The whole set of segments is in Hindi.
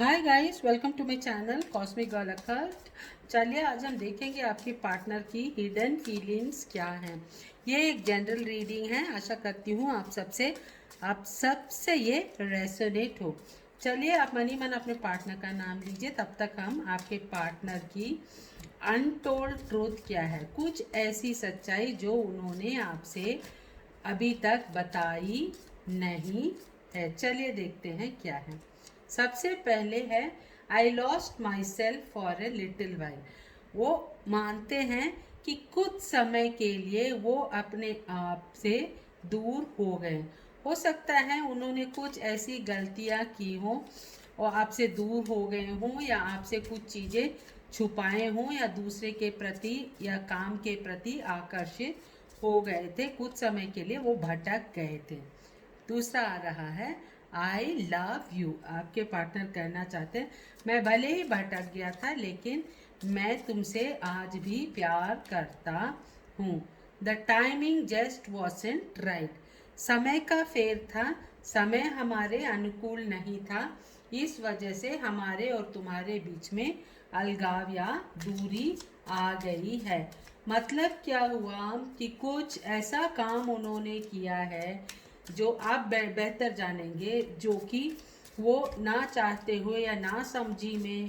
Hi guys, welcome to my channel cosmic girl occult. चलिए आज हम देखेंगे आपकी पार्टनर की हिडन फीलिंग्स क्या हैं। ये एक जनरल रीडिंग है। आशा करती हूँ आप सबसे ये रेसोनेट हो। चलिए आप मनी मन अपने पार्टनर का नाम लीजिए, तब तक हम आपके पार्टनर की अनटोल्ड ट्रूथ क्या है, कुछ ऐसी सच्चाई जो उन्होंने आपसे अभी तक बताई नहीं है। चलिए देखते हैं क्या है। सबसे पहले है I lost my self for a little while. वो मानते हैं कि कुछ समय के लिए वो अपने आप से दूर हो गए। हो सकता है उन्होंने कुछ ऐसी गलतियां की हों और आपसे दूर हो गए हों, या आपसे कुछ चीज़ें छुपाए हों, या दूसरे के प्रति या काम के प्रति आकर्षित हो गए थे। कुछ समय के लिए वो भटक गए थे। दूसरा आ रहा है आई लव यू। आपके पार्टनर कहना चाहते हैं मैं भले ही भटक गया था, लेकिन मैं तुमसे आज भी प्यार करता हूँ। The timing just wasn't right. समय का फेर था, समय हमारे अनुकूल नहीं था। इस वजह से हमारे और तुम्हारे बीच में अलगाव या दूरी आ गई है। मतलब क्या हुआ कि कुछ ऐसा काम उन्होंने किया है जो आप बेहतर जानेंगे, जो कि वो ना चाहते हुए या ना समझी में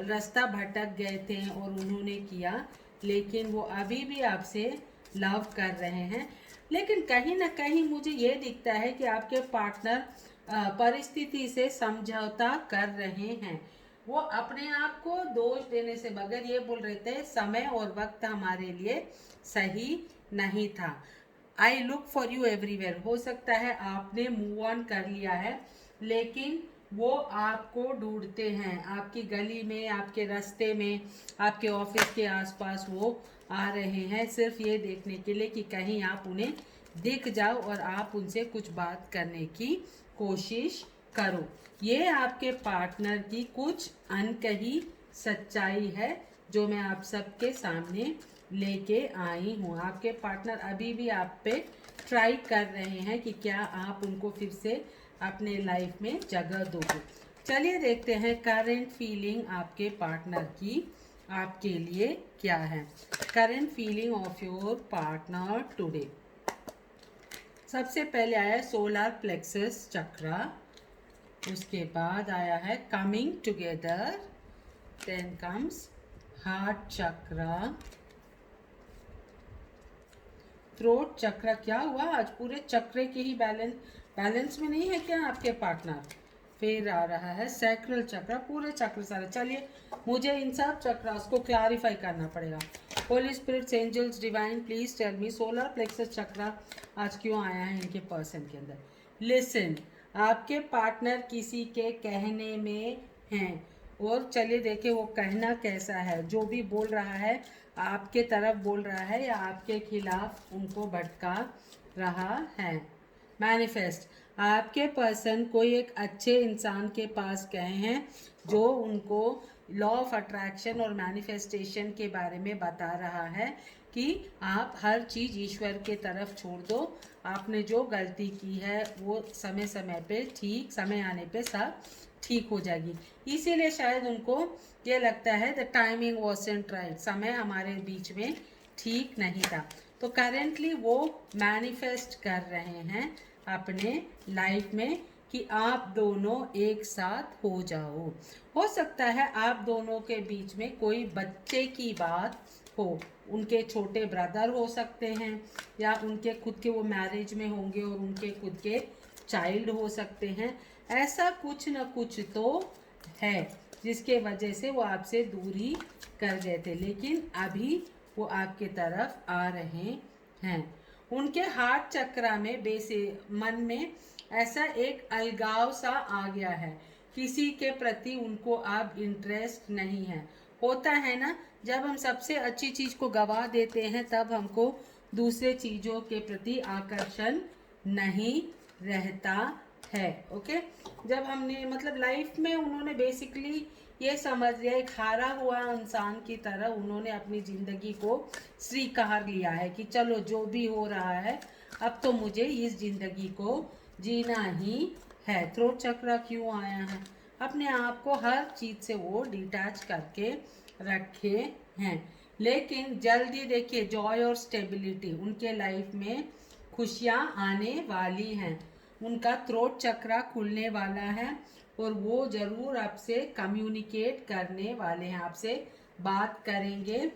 रास्ता भटक गए थे और उन्होंने किया, लेकिन वो अभी भी आपसे लव कर रहे हैं। लेकिन कहीं ना कहीं मुझे ये दिखता है कि आपके पार्टनर परिस्थिति से समझौता कर रहे हैं। वो अपने आप को दोष देने से बगैर ये बोल रहे थे समय और वक्त हमारे लिए सही नहीं था। I look for you everywhere. हो सकता है आपने मूव ऑन कर लिया है, लेकिन वो आपको ढूंढते हैं। आपकी गली में, आपके रास्ते में, आपके ऑफिस के आसपास वो आ रहे हैं, सिर्फ ये देखने के लिए कि कहीं आप उन्हें दिख जाओ और आप उनसे कुछ बात करने की कोशिश करो। ये आपके पार्टनर की कुछ अनकही सच्चाई है जो मैं आप सबके सामने लेके आई हूँ। आपके पार्टनर अभी भी आप पे ट्राई कर रहे हैं कि क्या आप उनको फिर से अपने लाइफ में जगह दोगे। चलिए देखते हैं करंट फीलिंग आपके पार्टनर की आपके लिए क्या है। Current feeling of your partner today. सबसे पहले आया सोलर प्लेक्सस चक्रा, उसके बाद आया है coming together, then comes heart chakra, throat chakra. क्या हुआ आज पूरे चक्र के ही बैलेंस में नहीं है क्या आपके पार्टनर। फिर आ रहा है सैक्रल चक्र, पूरे चक्र सारे। चलिए मुझे इन सब चक्रास को क्लैरिफाई करना पड़ेगा। Holy spirits, angels, divine, please tell me solar plexus chakra आज क्यों आया है इनके पर्सन के अंदर। लिसन, आपके पार्टनर किसी के कहने में हैं, और चलिए देखें वो कहना कैसा है। जो भी बोल रहा है आपके तरफ बोल रहा है या आपके खिलाफ उनको भटका रहा है। मैनिफेस्ट, आपके पर्सन कोई एक अच्छे इंसान के पास गए हैं जो उनको लॉ ऑफ अट्रैक्शन और मैनिफेस्टेशन के बारे में बता रहा है कि आप हर चीज़ ईश्वर के तरफ छोड़ दो। आपने जो गलती की है वो समय समय पे, ठीक समय आने पे सब ठीक हो जाएगी। इसीलिए शायद उनको ये लगता है द टाइमिंग वॉजंट राइट, समय हमारे बीच में ठीक नहीं था। तो करेंटली वो मैनिफेस्ट कर रहे हैं अपने लाइफ में कि आप दोनों एक साथ हो जाओ। हो सकता है आप दोनों के बीच में कोई बच्चे की बात हो, उनके छोटे ब्रदर हो सकते हैं, या उनके खुद के वो मैरिज में होंगे और उनके खुद के चाइल्ड हो सकते हैं। ऐसा कुछ न कुछ तो है जिसके वजह से वो आपसे दूरी कर गए थे, लेकिन अभी वो आपके तरफ आ रहे हैं। उनके हार्ट चक्रा में बेसे मन में ऐसा एक अलगाव सा आ गया है, किसी के प्रति उनको अब इंटरेस्ट नहीं है। होता है ना, जब हम सबसे अच्छी चीज को गवा देते हैं तब हमको दूसरे चीजों के प्रति आकर्षण नहीं रहता है। ओके, जब हमने मतलब लाइफ में उन्होंने बेसिकली ये समझ लिया, एक हारा हुआ इंसान की तरह उन्होंने अपनी ज़िंदगी को स्वीकार लिया है कि चलो जो भी हो रहा है अब तो मुझे इस ज़िंदगी को जीना ही है। थ्रोट चक्र क्यों आया है? अपने आप को हर चीज़ से वो डिटैच करके रखे हैं। लेकिन जल्दी देखिए जॉय और स्टेबिलिटी उनके लाइफ में खुशियाँ आने वाली हैं। उनका थ्रोट चक्रा खुलने वाला है और वो ज़रूर आपसे कम्युनिकेट करने वाले हैं, आपसे बात करेंगे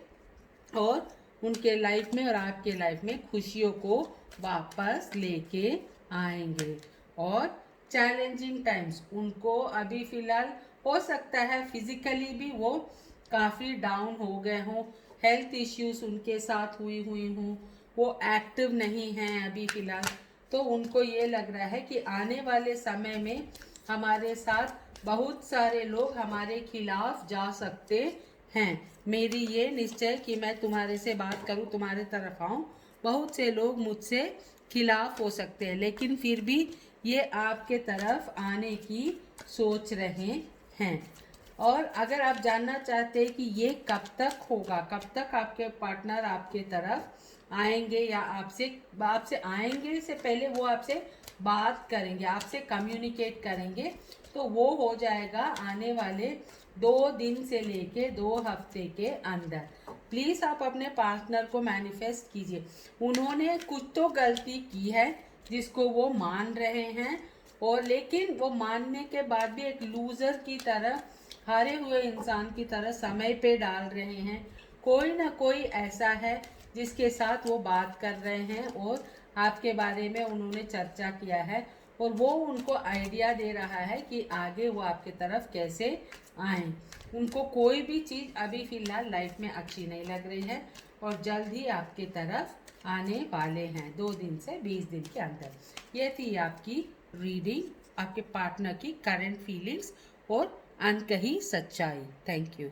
और उनके लाइफ में और आपके लाइफ में खुशियों को वापस लेके आएंगे। और चैलेंजिंग टाइम्स उनको अभी फ़िलहाल हो सकता है फिज़िकली भी वो काफ़ी डाउन हो गए हों, हेल्थ इश्यूज उनके साथ हुई हों, वो एक्टिव नहीं हैं अभी फ़िलहाल। तो उनको ये लग रहा है कि आने वाले समय में हमारे साथ बहुत सारे लोग हमारे खिलाफ जा सकते हैं। मेरी ये निश्चय कि मैं तुम्हारे से बात करूं, तुम्हारे तरफ आऊं, बहुत से लोग मुझसे खिलाफ हो सकते हैं, लेकिन फिर भी ये आपके तरफ आने की सोच रहे हैं। और अगर आप जानना चाहते हैं कि ये कब तक होगा, कब तक आपके पार्टनर आपके तरफ आएंगे या आपसे आपसे आएंगे से पहले वो आपसे बात करेंगे, आपसे कम्युनिकेट करेंगे, तो वो हो जाएगा आने वाले 2 दिन से लेके 2 हफ्ते के अंदर। प्लीज़ आप अपने पार्टनर को मैनिफेस्ट कीजिए। उन्होंने कुछ तो गलती की है जिसको वो मान रहे हैं, और लेकिन वो मानने के बाद भी एक लूज़र की तरह, हारे हुए इंसान की तरह समय पे डाल रहे हैं। कोई ना कोई ऐसा है जिसके साथ वो बात कर रहे हैं और आपके बारे में उन्होंने चर्चा किया है, और वो उनको आइडिया दे रहा है कि आगे वो आपके तरफ कैसे आएं। उनको कोई भी चीज़ अभी फ़िलहाल लाइफ में अच्छी नहीं लग रही है और जल्द ही आपके तरफ आने वाले हैं 2 दिन से 20 दिन के अंदर। ये थी आपकी रीडिंग, आपके पार्टनर की करंट फीलिंग्स और अनकही सच्चाई। Thank you.